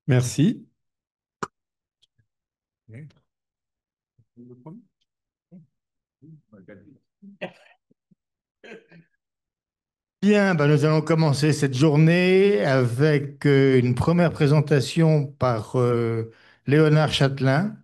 Merci. Bien, nous allons commencer cette journée avec une première présentation par Léonard Châtelain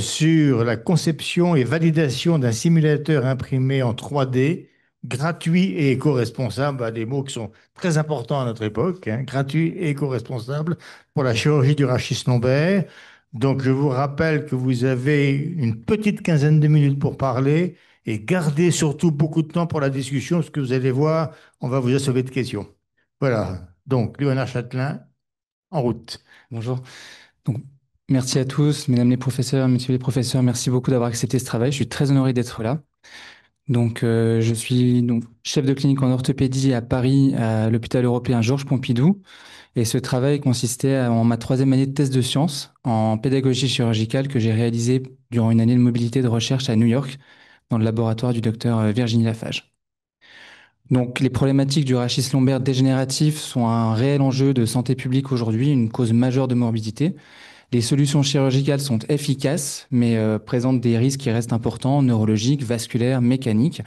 sur la conception et validation d'un simulateur imprimé en 3D, gratuit et éco-responsable, des mots qui sont très importants à notre époque, hein, gratuit et éco-responsable pour la chirurgie du rachis lombaire. Donc, je vous rappelle que vous avez une petite quinzaine de minutes pour parler et gardez surtout beaucoup de temps pour la discussion, parce que vous allez voir, on va vous assommer de questions. Voilà. Donc, Léonard Châtelain, en route. Bonjour. Donc, merci à tous, mesdames les professeurs, messieurs les professeurs, merci beaucoup d'avoir accepté ce travail. Je suis très honoré d'être là. Donc, je suis donc chef de clinique en orthopédie à Paris, à l'hôpital européen Georges Pompidou. Et ce travail consistait en ma troisième année de thèse de sciences en pédagogie chirurgicale que j'ai réalisé durant une année de mobilité de recherche à New York, dans le laboratoire du docteur Virginie Lafage. Donc, les problématiques du rachis lombaire dégénératif sont un réel enjeu de santé publique aujourd'hui, une cause majeure de morbidité. Les solutions chirurgicales sont efficaces, mais présentent des risques qui restent importants, neurologiques, vasculaires, mécaniques.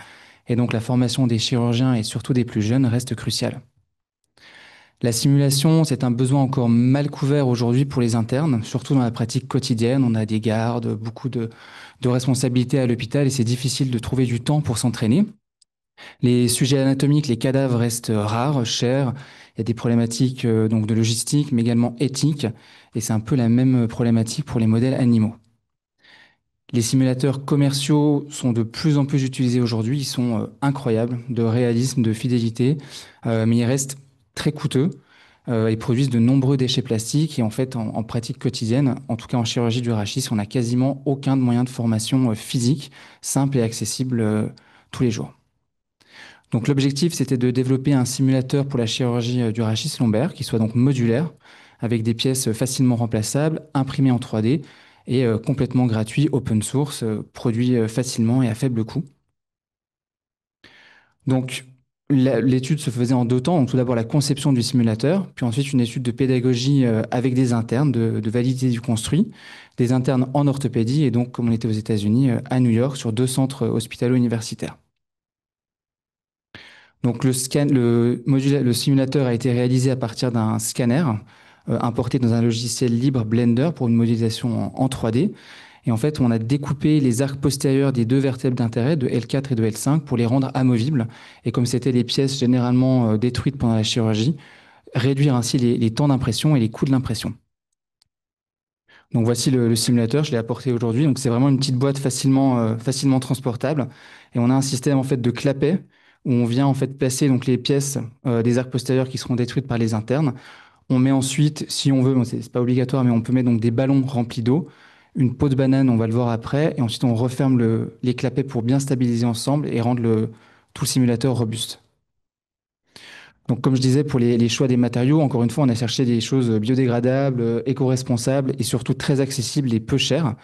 Et donc la formation des chirurgiens et surtout des plus jeunes reste cruciale. La simulation, c'est un besoin encore mal couvert aujourd'hui pour les internes, surtout dans la pratique quotidienne. On a des gardes, beaucoup de responsabilités à l'hôpital et c'est difficile de trouver du temps pour s'entraîner. Les sujets anatomiques, les cadavres restent rares, chers. Il y a des problématiques donc de logistique, mais également éthiques. Et c'est un peu la même problématique pour les modèles animaux. Les simulateurs commerciaux sont de plus en plus utilisés aujourd'hui. Ils sont incroyables de réalisme, de fidélité, mais ils restent très coûteux. Ils produisent de nombreux déchets plastiques et en fait, en pratique quotidienne, en tout cas en chirurgie du rachis, on n'a quasiment aucun moyen de formation physique simple et accessible tous les jours. Donc l'objectif, c'était de développer un simulateur pour la chirurgie du rachis lombaire qui soit donc modulaire, avec des pièces facilement remplaçables, imprimées en 3D et complètement gratuit, open source, produit facilement et à faible coût. Donc l'étude se faisait en deux temps. Donc, tout d'abord la conception du simulateur, puis ensuite une étude de pédagogie avec des internes, de validité du construit, des internes en orthopédie et donc, comme on était aux États-Unis, à New York, sur deux centres hospitalo-universitaires. Donc le simulateur a été réalisé à partir d'un scanner importé dans un logiciel libre Blender pour une modélisation en 3D. Et en fait, on a découpé les arcs postérieurs des deux vertèbres d'intérêt, de L4 et de L5, pour les rendre amovibles. Et comme c'était les pièces généralement détruites pendant la chirurgie, réduire ainsi les temps d'impression et les coûts de l'impression. Donc voici le simulateur, je l'ai apporté aujourd'hui. Donc c'est vraiment une petite boîte facilement transportable. Et on a un système en fait de clapet où on vient en fait placer donc les pièces des arcs postérieurs qui seront détruites par les internes. On met ensuite, si on veut, bon, c'est pas obligatoire, mais on peut mettre donc des ballons remplis d'eau, une peau de banane, on va le voir après, et ensuite on referme les clapets pour bien stabiliser ensemble et rendre tout le simulateur robuste. Donc, comme je disais, pour les choix des matériaux, encore une fois, on a cherché des choses biodégradables, éco-responsables et surtout très accessibles et peu chères.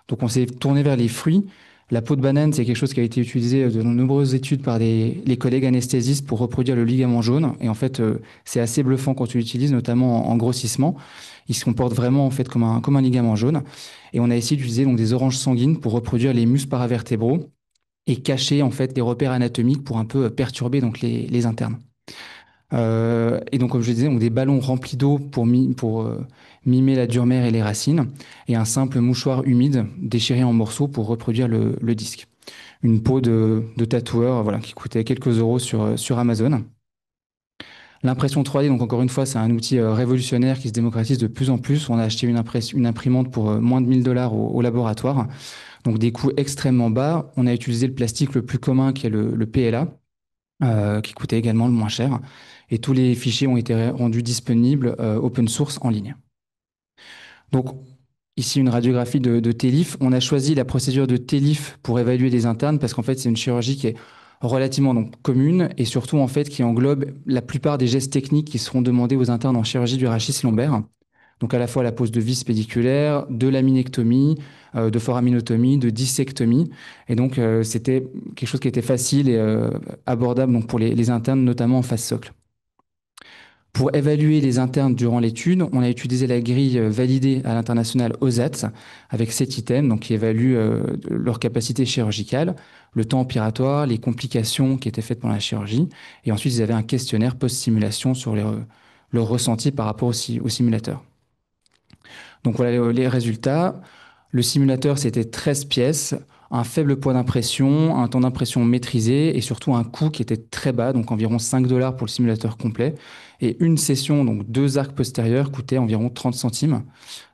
Donc, on s'est tourné vers les fruits. La peau de banane, c'est quelque chose qui a été utilisé dans de nombreuses études par les collègues anesthésistes pour reproduire le ligament jaune. Et en fait, c'est assez bluffant quand tu l'utilises, notamment en grossissement. Il se comporte vraiment en fait comme un ligament jaune. Et on a essayé d'utiliser donc des oranges sanguines pour reproduire les muscles paravertébraux et cacher en fait les repères anatomiques pour un peu perturber donc les internes. Et donc, comme je disais, donc des ballons remplis d'eau pour mimer la dure-mère et les racines, et un simple mouchoir humide déchiré en morceaux pour reproduire le disque. Une peau de tatoueur, voilà, qui coûtait quelques euros sur Amazon. L'impression 3D, donc encore une fois, c'est un outil révolutionnaire qui se démocratise de plus en plus. On a acheté une imprimante pour moins de 1000 $ au laboratoire, donc des coûts extrêmement bas. On a utilisé le plastique le plus commun qui est le PLA, qui coûtait également le moins cher. Et tous les fichiers ont été rendus disponibles open source en ligne. Donc, ici, une radiographie de TELIF. On a choisi la procédure de TELIF pour évaluer les internes parce qu'en fait, c'est une chirurgie qui est relativement donc, commune et surtout en fait qui englobe la plupart des gestes techniques qui seront demandés aux internes en chirurgie du rachis lombaire. Donc à la fois la pose de vis pédiculaire, de laminectomie, de foraminotomie, de dissectomie. Et donc c'était quelque chose qui était facile et abordable donc, pour les internes, notamment en face socle. Pour évaluer les internes durant l'étude, on a utilisé la grille validée à l'international OSAT avec 7 items, donc qui évaluent leur capacité chirurgicale, le temps opératoire, les complications qui étaient faites pendant la chirurgie, et ensuite ils avaient un questionnaire post-simulation sur leur ressenti par rapport au simulateur. Donc voilà les résultats. Le simulateur, c'était 13 pièces, un faible poids d'impression, un temps d'impression maîtrisé et surtout un coût qui était très bas, donc environ 5 dollars pour le simulateur complet. Et une session, donc 2 arcs postérieurs, coûtait environ 30 centimes,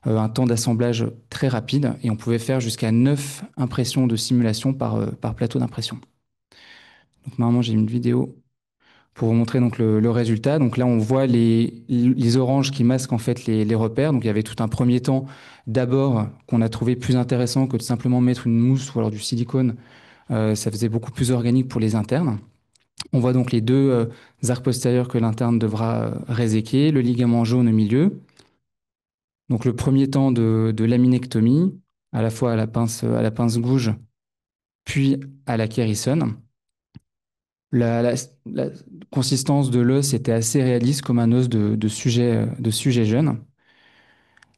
un temps d'assemblage très rapide et on pouvait faire jusqu'à 9 impressions de simulation par plateau d'impression. Donc normalement, j'ai une vidéo pour vous montrer donc le résultat. Donc là, on voit les oranges qui masquent en fait les repères. Donc il y avait tout un premier temps d'abord qu'on a trouvé plus intéressant que de simplement mettre une mousse ou alors du silicone. Ça faisait beaucoup plus organique pour les internes. On voit donc les deux arcs postérieurs que l'interne devra réséquer, le ligament jaune au milieu. Donc le premier temps de laminectomie, à la fois à la pince gouge, puis à la Kerrison. La, la- la consistance de l'os était assez réaliste, comme un os de sujet jeune.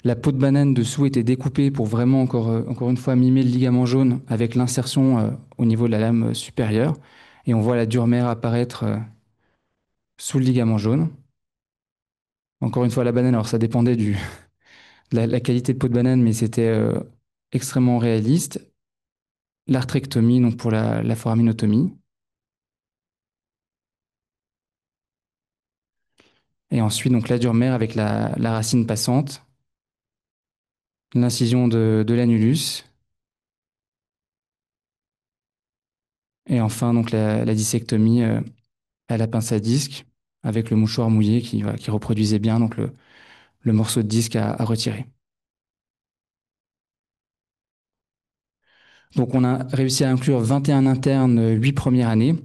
La peau de banane dessous était découpée pour vraiment, encore une fois, mimer le ligament jaune avec l'insertion au niveau de la lame supérieure. Et on voit la dure mère apparaître sous le ligament jaune. Encore une fois, la banane, alors ça dépendait la qualité de peau de banane, mais c'était extrêmement réaliste. L'arthrectomie, donc pour la foraminotomie. Et ensuite, donc la dure mère avec la racine passante, l'incision de l'annulus. Et enfin, donc la dissectomie à la pince à disque avec le mouchoir mouillé voilà, qui reproduisait bien donc le morceau de disque à retirer. Donc on a réussi à inclure 21 internes 8 premières années.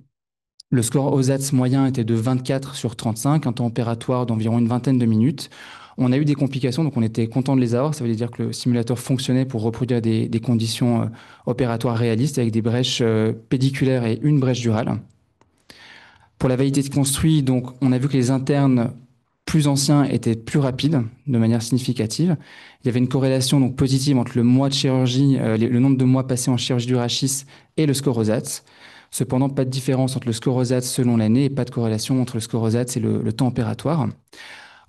Le score OSATS moyen était de 24 sur 35, un temps opératoire d'environ une vingtaine de minutes. On a eu des complications, donc on était content de les avoir. Ça veut dire que le simulateur fonctionnait pour reproduire des conditions opératoires réalistes avec des brèches pédiculaires et une brèche durale. Pour la validité de construit, donc, on a vu que les internes plus anciens étaient plus rapides de manière significative. Il y avait une corrélation donc positive entre le mois de chirurgie, le nombre de mois passés en chirurgie du rachis et le score OSATS. Cependant, pas de différence entre le score OSATS selon l'année et pas de corrélation entre le score OSATS et le temps opératoire.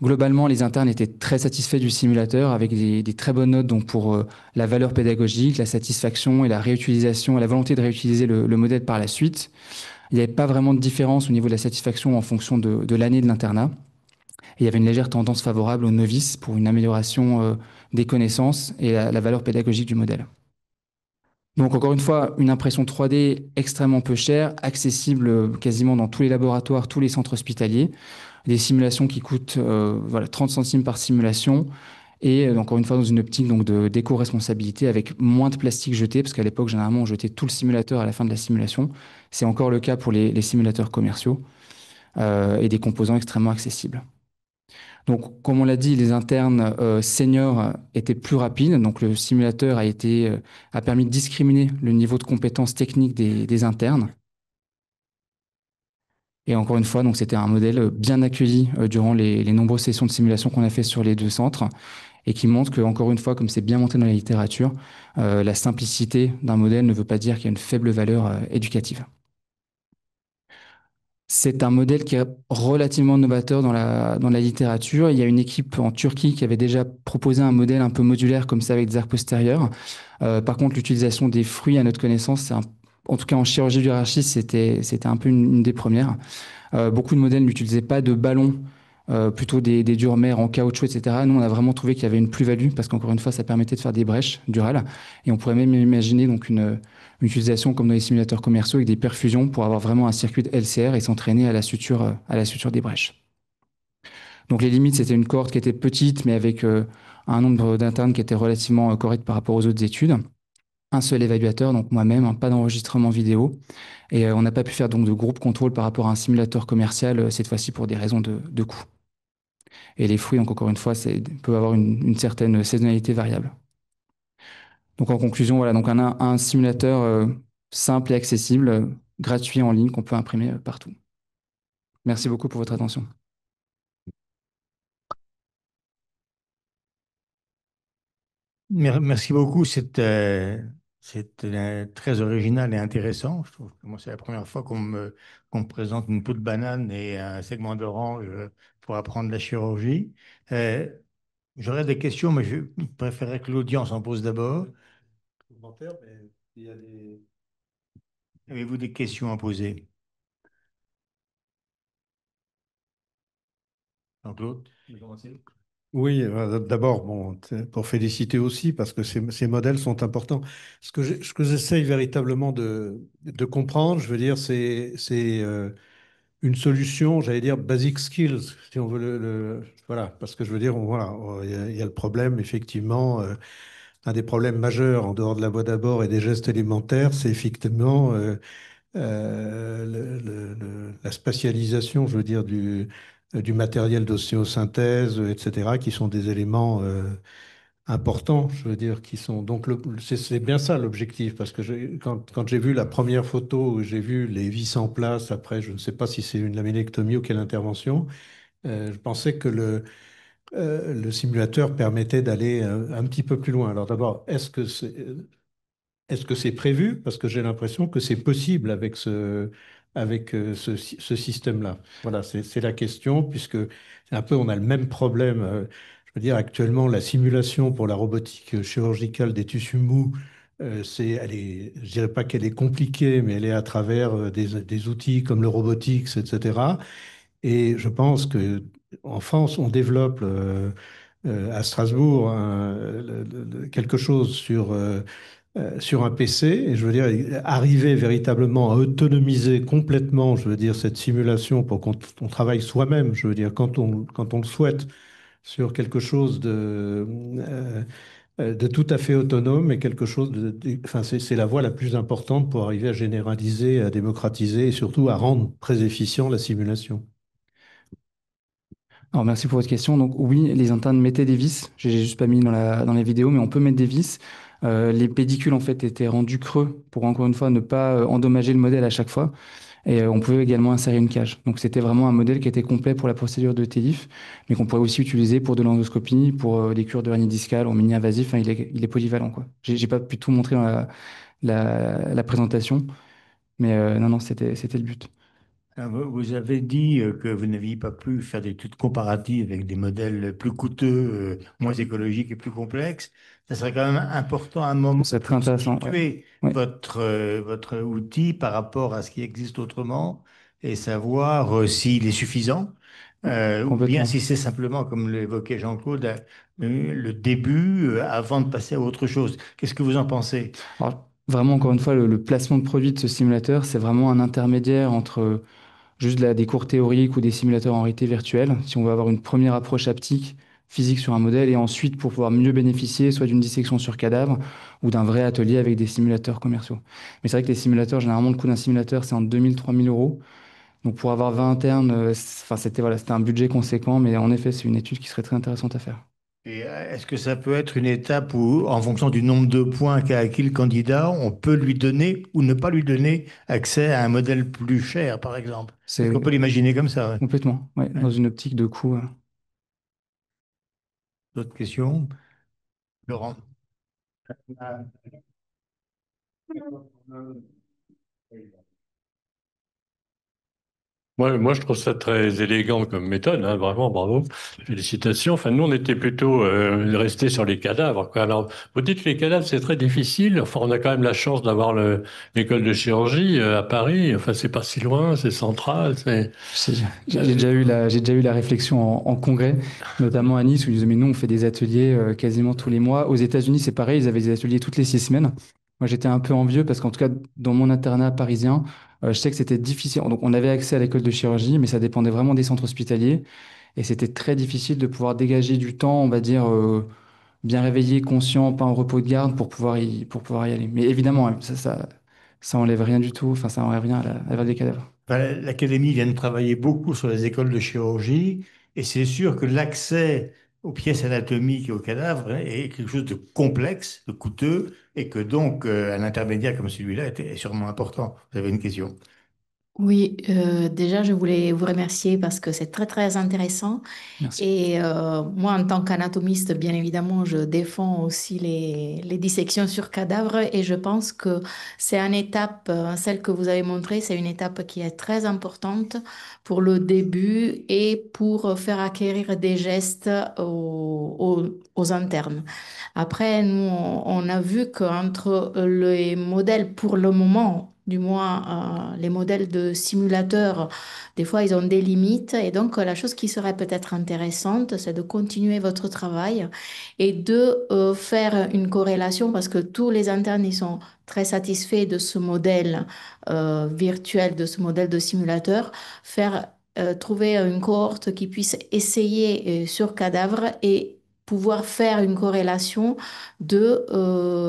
Globalement, les internes étaient très satisfaits du simulateur avec des très bonnes notes donc pour la valeur pédagogique, la satisfaction et la réutilisation, et la volonté de réutiliser le modèle par la suite. Il n'y avait pas vraiment de différence au niveau de la satisfaction en fonction de l'année de l'internat. Et il y avait une légère tendance favorable aux novices pour une amélioration des connaissances et la valeur pédagogique du modèle. Donc encore une fois, une impression 3D extrêmement peu chère, accessible quasiment dans tous les laboratoires, tous les centres hospitaliers. Des simulations qui coûtent voilà, 30 centimes par simulation. Et encore une fois, dans une optique donc, d'éco-responsabilité avec moins de plastique jeté, parce qu'à l'époque, généralement, on jetait tout le simulateur à la fin de la simulation. C'est encore le cas pour les simulateurs commerciaux et des composants extrêmement accessibles. Donc, comme on l'a dit, les internes seniors étaient plus rapides. Donc, le simulateur a permis de discriminer le niveau de compétences techniques des internes. Et encore une fois, donc c'était un modèle bien accueilli durant les nombreuses sessions de simulation qu'on a fait sur les deux centres et qui montre que, encore une fois, comme c'est bien montré dans la littérature, la simplicité d'un modèle ne veut pas dire qu'il y a une faible valeur éducative. C'est un modèle qui est relativement novateur dans la littérature. Il y a une équipe en Turquie qui avait déjà proposé un modèle un peu modulaire comme ça avec des arcs postérieurs. Par contre, l'utilisation des fruits, à notre connaissance, en tout cas en chirurgie du rachis, c'était un peu une des premières. Beaucoup de modèles n'utilisaient pas de ballons, plutôt des dures mères en caoutchouc, etc. Nous, on a vraiment trouvé qu'il y avait une plus-value parce qu'encore une fois, ça permettait de faire des brèches durales. Et on pourrait même imaginer donc une utilisation comme dans les simulateurs commerciaux avec des perfusions pour avoir vraiment un circuit de LCR et s'entraîner à la suture des brèches. Donc les limites, c'était une cohorte qui était petite, mais avec un nombre d'internes qui était relativement correct par rapport aux autres études. Un seul évaluateur, donc moi-même, hein, pas d'enregistrement vidéo. Et on n'a pas pu faire donc de groupe contrôle par rapport à un simulateur commercial, cette fois-ci pour des raisons de coût. Et les fruits, donc encore une fois, peuvent avoir une certaine saisonnalité variable. Donc en conclusion, voilà, donc un simulateur simple et accessible, gratuit en ligne qu'on peut imprimer partout. Merci beaucoup pour votre attention. Merci beaucoup. C'est très original et intéressant. Je trouve que moi, c'est la première fois qu'on me présente une peau de banane et un segment d'orange pour apprendre la chirurgie. Euh, J'aurais des questions, mais je préférerais que l'audience en pose d'abord. Commentaire, mais il y a des... Avez-vous des questions à poser? Jean-Claude, vous voulez commencer? Oui, d'abord, bon, pour féliciter aussi, parce que ces modèles sont importants. Ce que j'essaye véritablement de comprendre, je veux dire, c'est une solution, j'allais dire, basic skills, si on veut voilà, parce que je veux dire, voilà, il y a le problème, effectivement, un des problèmes majeurs, en dehors de la voie d'abord et des gestes élémentaires, c'est effectivement la spatialisation, je veux dire, du matériel d'ostéosynthèse, etc., qui sont des éléments importants, je veux dire, qui sont... Donc, c'est bien ça l'objectif, parce que quand j'ai vu la première photo, où j'ai vu les vis en place, après, je ne sais pas si c'est une laminectomie ou quelle intervention, je pensais que le simulateur permettait d'aller un petit peu plus loin. Alors d'abord, est-ce que c'est prévu? Parce que j'ai l'impression que c'est possible avec ce système-là. Voilà, c'est la question, puisque c'est un peu, on a le même problème. Je veux dire, actuellement, la simulation pour la robotique chirurgicale des tissus mous, je dirais pas qu'elle est compliquée, mais elle est à travers des outils comme le Robotics, etc. Et je pense que en France, on développe à Strasbourg quelque chose sur un PC, et je veux dire, arriver véritablement à autonomiser complètement, je veux dire, cette simulation pour qu'on travaille soi-même, je veux dire, quand on le souhaite, sur quelque chose de tout à fait autonome et quelque chose enfin, c'est la voie la plus importante pour arriver à généraliser, à démocratiser et surtout à rendre très efficient la simulation. Alors, merci pour votre question. Donc, oui, les internes mettaient des vis. J'ai juste pas mis dans les vidéos, mais on peut mettre des vis. Les pédicules, en fait, étaient rendus creux pour, encore une fois, ne pas endommager le modèle à chaque fois. Et on pouvait également insérer une cage. Donc, c'était vraiment un modèle qui était complet pour la procédure de TELIF, mais qu'on pourrait aussi utiliser pour de l'endoscopie, pour des cures de hernie discale, en mini-invasif. Enfin, il est polyvalent, quoi. J'ai pas pu tout montrer dans la présentation, mais non, non, c'était le but. Vous avez dit que vous n'aviez pas pu faire d'études comparatives avec des modèles plus coûteux, moins écologiques et plus complexes. Ça serait quand même important à un moment C'est de très intéressant, ouais. situer Ouais, votre outil par rapport à ce qui existe autrement et savoir s'il est suffisant ou bien complètement. si c'est simplement, comme l'évoquait Jean-Claude, le début avant de passer à autre chose. Qu'est-ce que vous en pensez? Alors, vraiment, encore une fois, le placement de produit de ce simulateur, c'est vraiment un intermédiaire entre juste des cours théoriques ou des simulateurs en réalité virtuelle, si on veut avoir une première approche haptique, physique sur un modèle, et ensuite pour pouvoir mieux bénéficier soit d'une dissection sur cadavre ou d'un vrai atelier avec des simulateurs commerciaux. Mais c'est vrai que les simulateurs, généralement, le coût d'un simulateur, c'est entre 2 000 et 3 000 euros. Donc pour avoir 20 internes, enfin, c'était voilà, c'était un budget conséquent, mais en effet, c'est une étude qui serait très intéressante à faire. Et est-ce que ça peut être une étape où, en fonction du nombre de points qu'a acquis le candidat, on peut lui donner ou ne pas lui donner accès à un modèle plus cher, par exemple? Est-ce C'est qu'on peut l'imaginer comme ça? Ouais. complètement, ouais, Ouais. dans une optique de coût. D'autres questions? Laurent? Moi, je trouve ça très élégant comme méthode, hein, vraiment, bravo, félicitations. Enfin, nous, on était plutôt restés sur les cadavres, quoi. Alors, vous dites que les cadavres, c'est très difficile. Enfin, on a quand même la chance d'avoir l'école de chirurgie à Paris. Enfin, c'est pas si loin, c'est central. J'ai Euh, j'ai déjà eu la réflexion en congrès, notamment à Nice, où ils disaient, mais nous, on fait des ateliers quasiment tous les mois. Aux États-Unis, c'est pareil, ils avaient des ateliers toutes les 6 semaines. Moi, j'étais un peu envieux parce qu'en tout cas, dans mon internat parisien, je sais que c'était difficile. Donc, on avait accès à l'école de chirurgie, mais ça dépendait vraiment des centres hospitaliers. Et c'était très difficile de pouvoir dégager du temps, on va dire, bien réveillé, conscient, pas en repos de garde pour pouvoir y aller. Mais évidemment, hein, ça enlève rien du tout. Enfin, ça enlève rien à la des cadavres. Enfin, l'Académie vient de travailler beaucoup sur les écoles de chirurgie et c'est sûr que l'accès aux pièces anatomiques et aux cadavres est quelque chose de complexe, de coûteux et que donc un intermédiaire comme celui-là est sûrement important. Vous avez une question? Oui, déjà, je voulais vous remercier parce que c'est très, très intéressant. Merci. Et moi, en tant qu'anatomiste, bien évidemment, je défends aussi les dissections sur cadavres et je pense que c'est une étape, celle que vous avez montrée, c'est une étape qui est très importante pour le début et pour faire acquérir des gestes aux internes. Après, nous, on a vu qu'entre les modèles pour le moment, du moins les modèles de simulateurs, des fois, ils ont des limites. Et donc, la chose qui serait peut-être intéressante, c'est de continuer votre travail et de faire une corrélation parce que tous les internes, ils sont très satisfaits de ce modèle virtuel, de ce modèle de simulateur, faire trouver une cohorte qui puisse essayer sur cadavre et pouvoir faire une corrélation de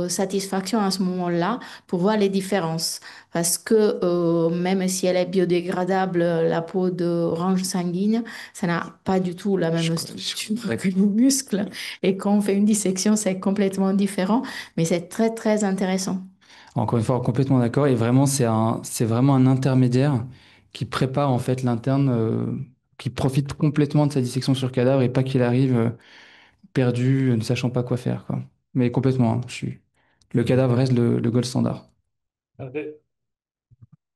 satisfaction à ce moment-là pour voir les différences. Parce que même si elle est biodégradable, la peau d'orange sanguine, ça n'a pas du tout la même structure que nos muscles. Et quand on fait une dissection, c'est complètement différent, mais c'est très, très intéressant. Encore une fois, complètement d'accord. Et vraiment, c'est vraiment un intermédiaire qui prépare en fait l'interne, qui profite complètement de sa dissection sur cadavre et pas qu'il arrive perdu, ne sachant pas quoi faire, quoi. Mais complètement, hein, le cadavre reste le gold standard.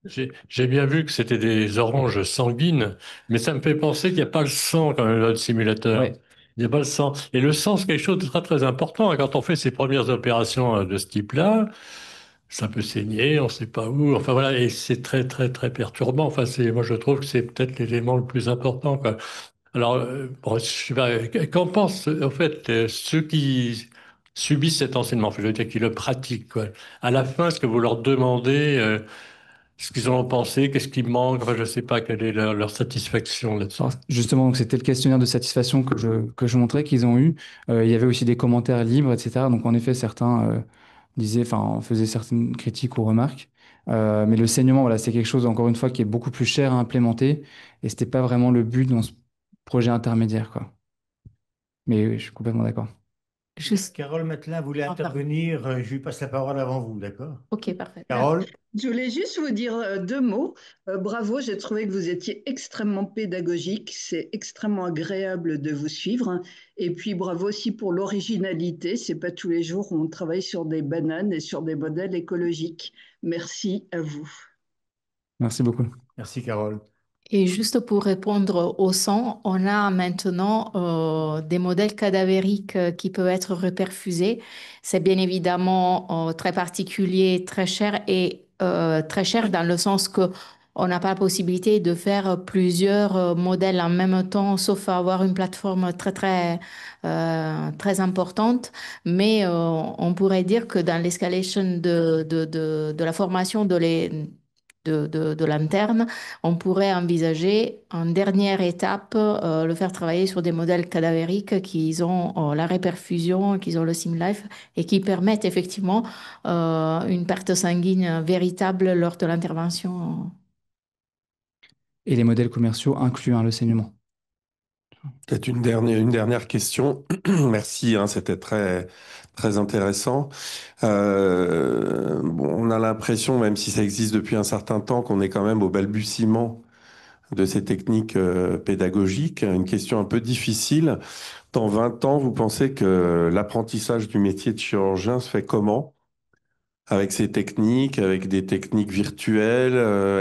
J'ai bien vu que c'était des oranges sanguines, mais ça me fait penser qu'il n'y a pas le sang quand même dans le simulateur. Ouais. Il n'y a pas le sang. Et le sang, c'est quelque chose de très très important, hein. Quand on fait ces premières opérations de ce type-là, ça peut saigner, on ne sait pas où. Enfin voilà, et c'est très très très perturbant. Enfin, moi je trouve que c'est peut-être l'élément le plus important, quoi. Alors, bon, je sais pas, qu'en pensent en fait ceux qui subissent cet enseignement, je veux dire, qui le pratiquent, quoi. À la fin, est-ce que vous leur demandez ce qu'ils en ont pensé, qu'est-ce qui manque, enfin, je ne sais pas quelle est leur satisfaction là-dessus. Alors, justement, donc c'était le questionnaire de satisfaction que je montrais qu'ils ont eu. Il y avait aussi des commentaires libres, etc. Donc, en effet, certains disaient, enfin, faisaient certaines critiques ou remarques. Mais le saignement, voilà, c'est quelque chose, encore une fois, qui est beaucoup plus cher à implémenter. Et c'était pas vraiment le but dans ce projet intermédiaire, quoi. Mais oui, je suis complètement d'accord. Juste... Carole Matelin voulait Ah, pardon. intervenir. Je lui passe la parole avant vous, d'accord? Ok, parfait. Carole? Je voulais juste vous dire deux mots. Bravo, j'ai trouvé que vous étiez extrêmement pédagogique. C'est extrêmement agréable de vous suivre, hein. Et puis bravo aussi pour l'originalité. C'est pas tous les jours où on travaille sur des bananes et sur des modèles écologiques. Merci à vous. Merci beaucoup. Merci, Carole. Et juste pour répondre au sang, on a maintenant des modèles cadavériques qui peuvent être reperfusés. C'est bien évidemment très particulier, très cher et très cher dans le sens que on n'a pas la possibilité de faire plusieurs modèles en même temps, sauf à avoir une plateforme très très très importante. Mais on pourrait dire que dans l'escalation de la formation de l'interne, on pourrait envisager en dernière étape le faire travailler sur des modèles cadavériques qui ont la réperfusion, qui ont le SimLife et qui permettent effectivement une perte sanguine véritable lors de l'intervention. Et les modèles commerciaux incluent le saignement. Peut-être une dernière question. Merci, hein, c'était très, très intéressant. Bon, on a l'impression, même si ça existe depuis un certain temps, qu'on est quand même au balbutiement de ces techniques pédagogiques. Une question un peu difficile. Dans 20 ans, vous pensez que l'apprentissage du métier de chirurgien se fait comment? Avec ces techniques, avec des techniques virtuelles?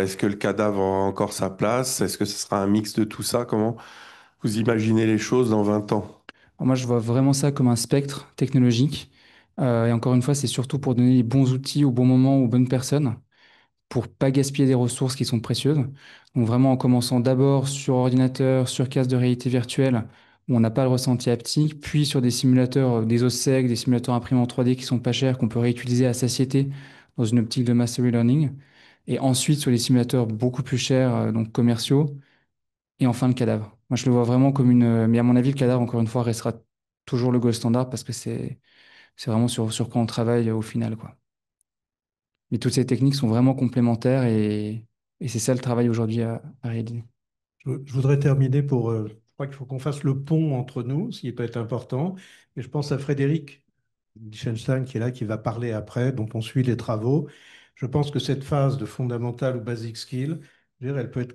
Est-ce que le cadavre aura encore sa place? Est-ce que ce sera un mix de tout ça? Comment vous imaginez les choses dans 20 ans? Alors moi, je vois vraiment ça comme un spectre technologique. Et encore une fois, c'est surtout pour donner les bons outils au bon moment aux bonnes personnes, pour pas gaspiller des ressources qui sont précieuses. Donc vraiment en commençant d'abord sur ordinateur, sur casque de réalité virtuelle, où on n'a pas le ressenti haptique, puis sur des simulateurs, des OSSEC, des simulateurs imprimés en 3D qui sont pas chers, qu'on peut réutiliser à satiété dans une optique de mastery learning. Et ensuite sur les simulateurs beaucoup plus chers, donc commerciaux, et enfin le cadavre. Moi, je le vois vraiment comme une... Mais à mon avis, le cadavre, encore une fois, restera toujours le gold standard parce que c'est vraiment sur quoi on travaille au final, quoi. Mais toutes ces techniques sont vraiment complémentaires et c'est ça le travail aujourd'hui à réaliser. Je voudrais terminer pour. Je crois qu'il faut qu'on fasse le pont entre nous, ce qui peut être important. Et je pense à Frédéric Liechtenstein qui est là, qui va parler après, dont on suit les travaux. Je pense que cette phase de fondamental ou basic skill Je veux dire, elle peut être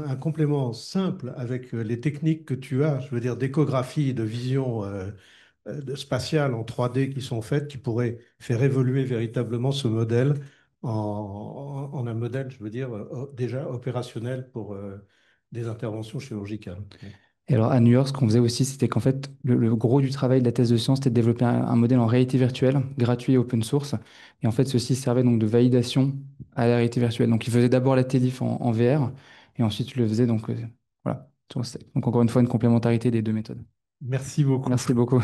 un complément simple avec les techniques que tu as, je veux dire, d'échographie, de vision spatiale en 3D qui sont faites, qui pourraient faire évoluer véritablement ce modèle en un modèle, je veux dire, déjà opérationnel pour des interventions chirurgicales. Et alors à New York, ce qu'on faisait aussi, c'était qu'en fait, le gros du travail de la thèse de science, c'était de développer un modèle en réalité virtuelle, gratuit et open source. Et en fait, ceci servait donc de validation à la réalité virtuelle. Donc, il faisait d'abord la TELIF en VR, et ensuite, tu le faisais. Donc, voilà. Donc, encore une fois, une complémentarité des deux méthodes. Merci beaucoup. Merci beaucoup.